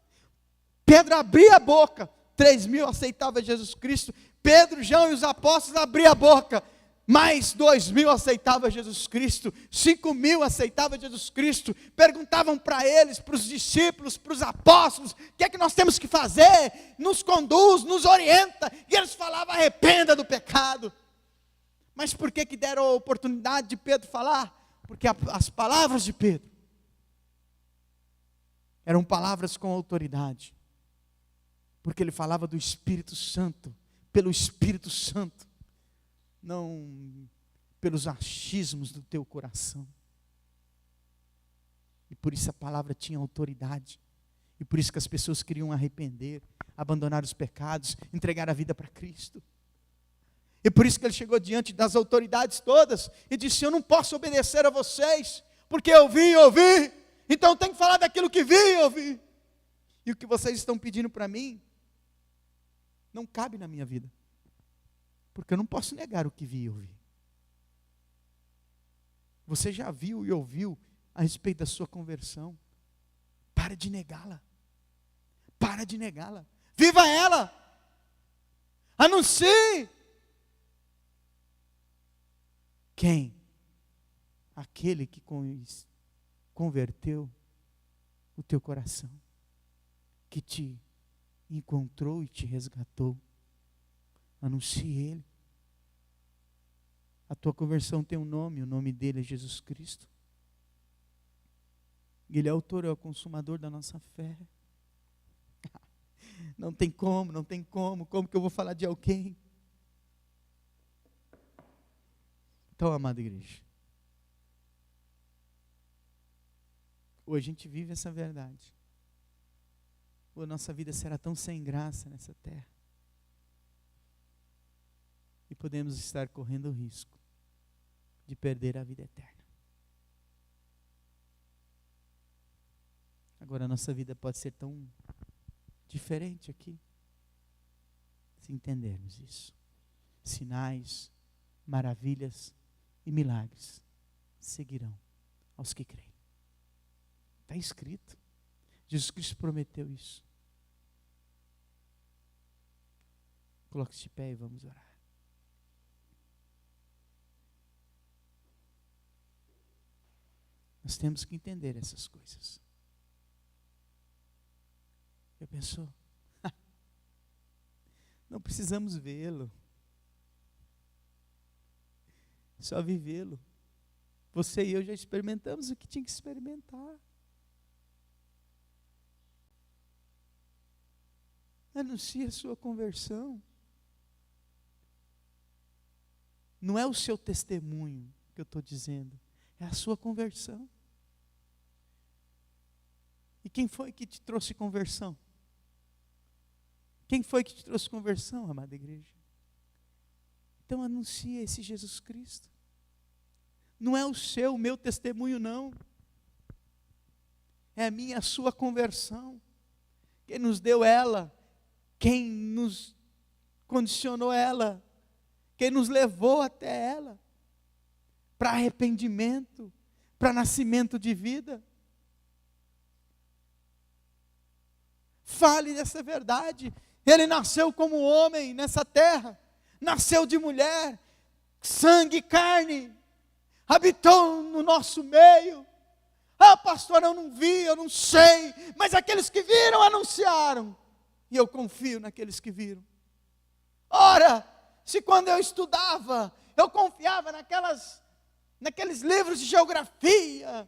Pedro abria a boca, 3.000 aceitavam Jesus Cristo. Pedro, João e os apóstolos abriam a boca, mais 2.000 aceitavam Jesus Cristo, 5.000 aceitavam Jesus Cristo. Perguntavam para eles, para os discípulos, para os apóstolos, o que é que nós temos que fazer? Nos conduz, nos orienta. E eles falavam, arrependa do pecado. Mas por que deram a oportunidade de Pedro falar? Porque as palavras de Pedro eram palavras com autoridade. Porque ele falava do Espírito Santo, pelo Espírito Santo. Não pelos achismos do teu coração. E por isso a palavra tinha autoridade. E por isso que as pessoas queriam arrepender, abandonar os pecados, entregar a vida para Cristo. E por isso que ele chegou diante das autoridades todas e disse, eu não posso obedecer a vocês, porque eu vim e ouvi, então eu tenho que falar daquilo que vi e ouvi. E o que vocês estão pedindo para mim, não cabe na minha vida. Porque eu não posso negar o que vi e ouvi. Você já viu e ouviu a respeito da sua conversão. Para de negá-la. Para de negá-la. Viva ela. Anuncie. Quem? Aquele que converteu o teu coração. Que te encontrou e te resgatou. Anuncie Ele. A tua conversão tem um nome, o nome dele é Jesus Cristo. Ele é o autor, é o consumador da nossa fé. Não tem como que eu vou falar de alguém? Então, amada igreja, hoje a gente vive essa verdade. ou a nossa vida será tão sem graça nessa terra. E podemos estar correndo o risco de perder a vida eterna. Agora a nossa vida pode ser tão diferente aqui, se entendermos isso. Sinais, maravilhas e milagres seguirão aos que creem. Está escrito. Jesus Cristo prometeu isso. Coloque-se de pé e vamos orar. Nós temos que entender essas coisas. Já pensou? Não precisamos vê-lo. Só vivê-lo. Você e eu já experimentamos o que tinha que experimentar. Anuncie a sua conversão. Não é o seu testemunho que eu estou dizendo, é a sua conversão. E quem foi que te trouxe conversão? Quem foi que te trouxe conversão, amada igreja? Então anuncia esse Jesus Cristo. Não é o meu testemunho não. É a minha, a sua conversão. Quem nos deu ela, quem nos condicionou ela, quem nos levou até ela, para arrependimento, para nascimento de vida. Fale dessa verdade. Ele nasceu como homem nessa terra, nasceu de mulher, sangue e carne, habitou no nosso meio. Ah, pastor, eu não vi, eu não sei, mas aqueles que viram anunciaram, e eu confio naqueles que viram. Ora, se quando eu estudava, eu confiava naqueles livros de geografia,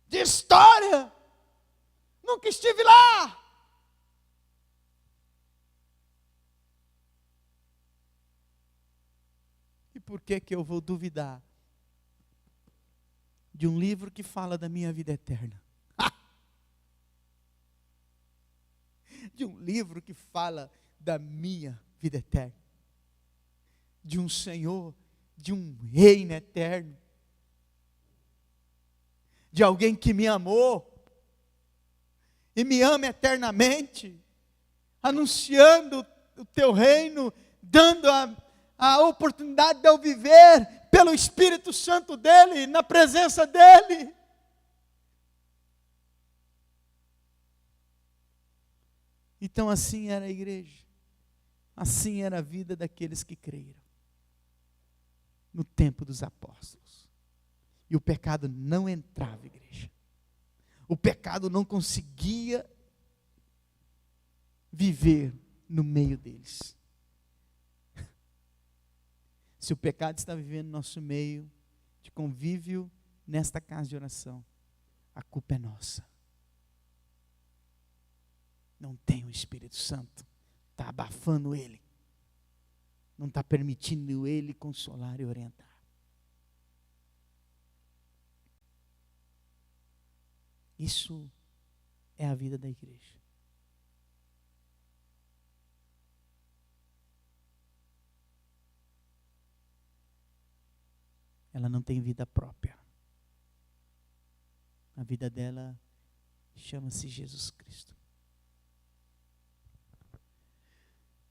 de história, nunca estive lá. E por que eu vou duvidar de um livro que fala da minha vida eterna? De um livro que fala da minha vida eterna. De um Senhor, de um reino eterno. De alguém que me amou e me ama eternamente, anunciando o teu reino, dando a oportunidade de eu viver pelo Espírito Santo dele, na presença dele. Então assim era a igreja, assim era a vida daqueles que creram, no tempo dos apóstolos. E o pecado não entrava, igreja. O pecado não conseguia viver no meio deles. Se o pecado está vivendo no nosso meio, de convívio nesta casa de oração, a culpa é nossa. Não tem o Espírito Santo, está abafando ele, não está permitindo ele consolar e orientar. Isso é a vida da igreja. Ela não tem vida própria. A vida dela chama-se Jesus Cristo.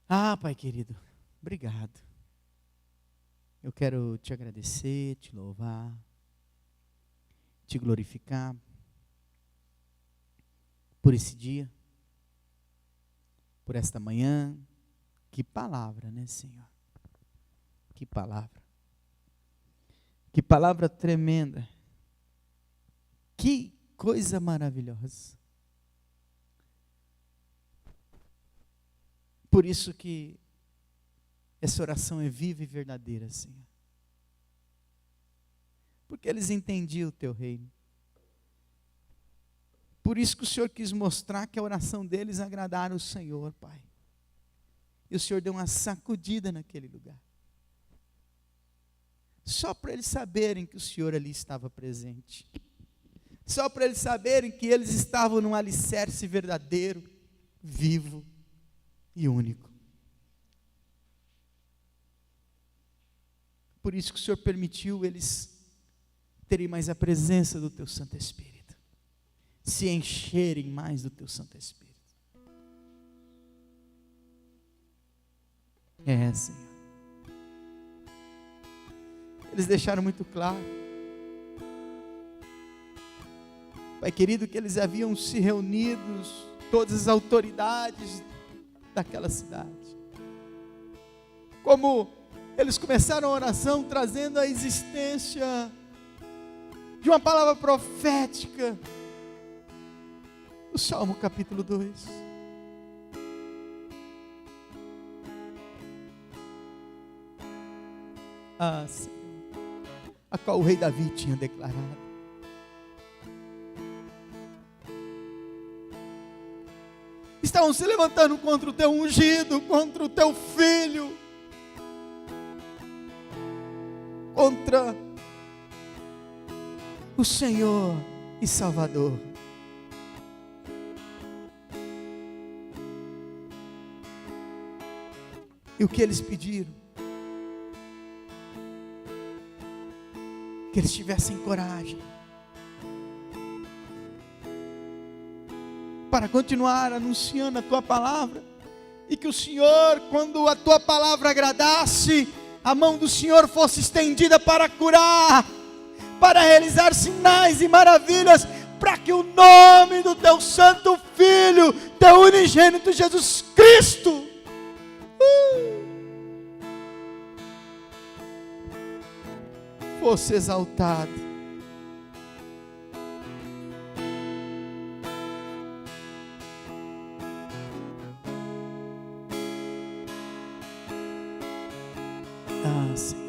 Ah, Pai querido, obrigado. Eu quero te agradecer, te louvar, te glorificar por esse dia, por esta manhã. Que palavra, né, Senhor? Que palavra. Que palavra tremenda. Que coisa maravilhosa. Por isso que essa oração é viva e verdadeira, Senhor. Porque eles entendiam o teu reino. Por isso que o Senhor quis mostrar que a oração deles agradaram o Senhor, Pai. E o Senhor deu uma sacudida naquele lugar. Só para eles saberem que o Senhor ali estava presente. só para eles saberem que eles estavam num alicerce verdadeiro, vivo e único. Por isso que o Senhor permitiu eles terem mais a presença do Teu Santo Espírito, se encherem mais do Teu Santo Espírito. Senhor. Eles deixaram muito claro, Pai querido, que eles haviam se reunidos, todas as autoridades daquela cidade. Como eles começaram a oração trazendo a existência de uma palavra profética, o Salmo capítulo 2. Senhor, a qual o rei Davi tinha declarado. Estavam se levantando contra o teu ungido, contra o teu filho, contra o Senhor e Salvador. E o que eles pediram? Que eles tivessem coragem para continuar anunciando a Tua palavra, e que o Senhor, quando a Tua palavra agradasse, a mão do Senhor fosse estendida para curar, para realizar sinais e maravilhas, para que o nome do Teu Santo Filho, Teu unigênito Jesus Cristo, fosse exaltado. Senhor,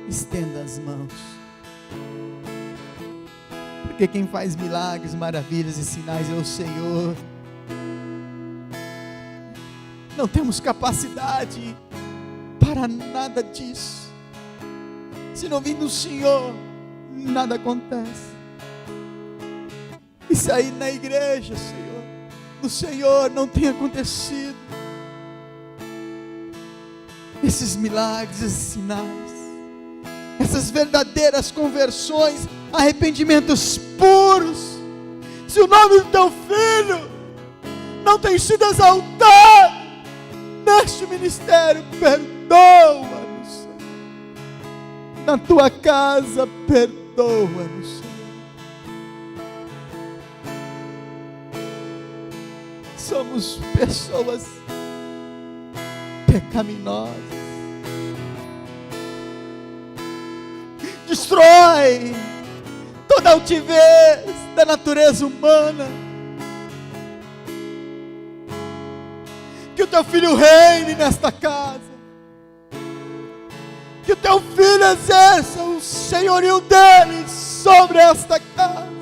estenda as mãos, porque quem faz milagres, maravilhas e sinais é o Senhor. Não temos capacidade para nada disso. Se não vir do Senhor, nada acontece. E se aí na igreja, Senhor, do Senhor não tem acontecido esses milagres, esses sinais, essas verdadeiras conversões, arrependimentos puros, se o nome do Teu Filho não tem sido exaltado neste ministério, perdoa-nos, Senhor. Na Tua casa, perdoa-nos, Senhor. Somos pessoas pecaminosas. Destrói toda a altivez da natureza humana. Que o Teu Filho reine nesta casa. Que o Teu Filho exerça o senhorio dele sobre esta casa.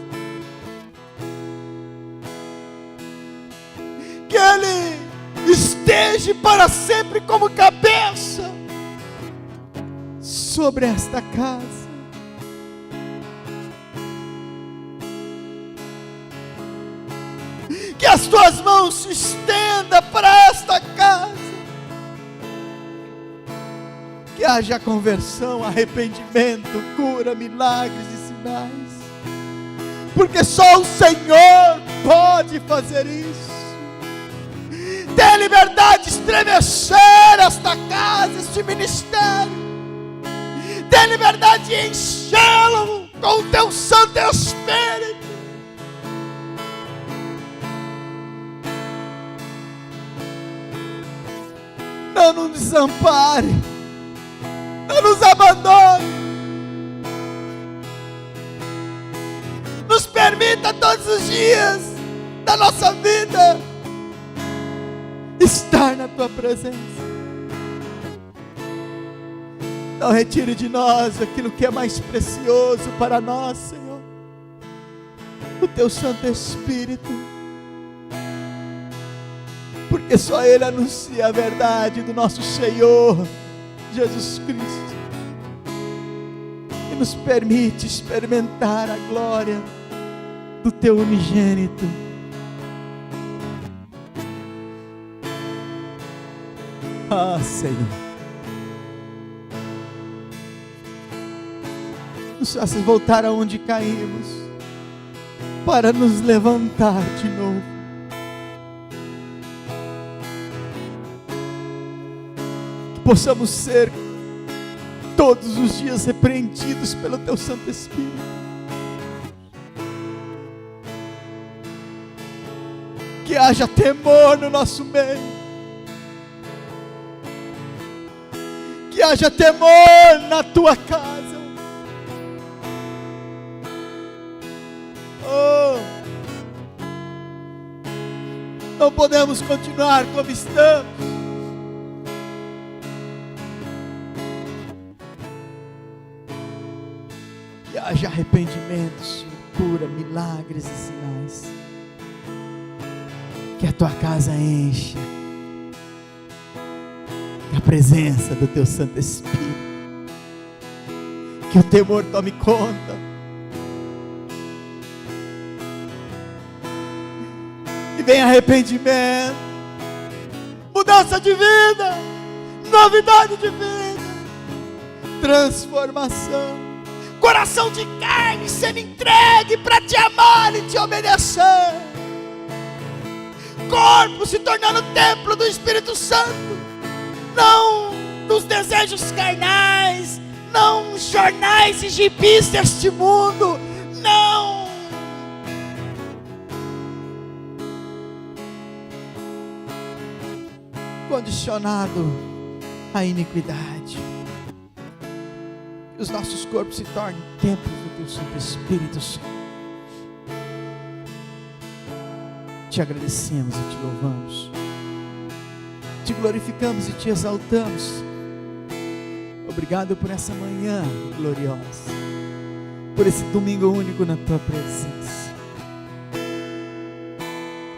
Que Ele esteja para sempre como cabeça sobre esta casa. Que as Tuas mãos se estendam para esta casa. Que haja conversão, arrependimento, cura, milagres e sinais. Porque só o Senhor pode fazer isso. Ter liberdade de estremecer esta casa, este ministério. Ter liberdade de enchê-lo com o Teu Santo Espírito. Não nos desampare, não nos abandone. Nos permita todos os dias da nossa vida estar na Tua presença. Não retire de nós aquilo que é mais precioso para nós, Senhor, o Teu Santo Espírito. Porque porque só Ele anuncia a verdade do nosso Senhor Jesus Cristo, e nos permite experimentar a glória do Teu unigênito. Ah, Senhor, nos faças voltar aonde caímos, para nos levantar de novo. Que possamos ser todos os dias repreendidos pelo Teu Santo Espírito. Que haja temor no nosso meio. Que haja temor na Tua casa. Oh, não podemos continuar como estamos. Que haja arrependimento, Senhor, cura, milagres e sinais. Que a Tua casa encha a presença do Teu Santo Espírito. Que o temor tome conta. Que venha arrependimento, mudança de vida, novidade de vida, transformação, coração de carne sendo entregue para Te amar e Te obedecer, corpo se tornando templo do Espírito Santo, não dos desejos carnais, não jornais e gibis deste mundo, não condicionado à iniquidade. Que os nossos corpos se tornem templos do Teu Santo Espírito, Senhor. Te agradecemos e Te louvamos, Te glorificamos e Te exaltamos. Obrigado por essa manhã gloriosa, por esse domingo único na Tua presença.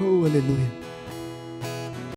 Oh, aleluia.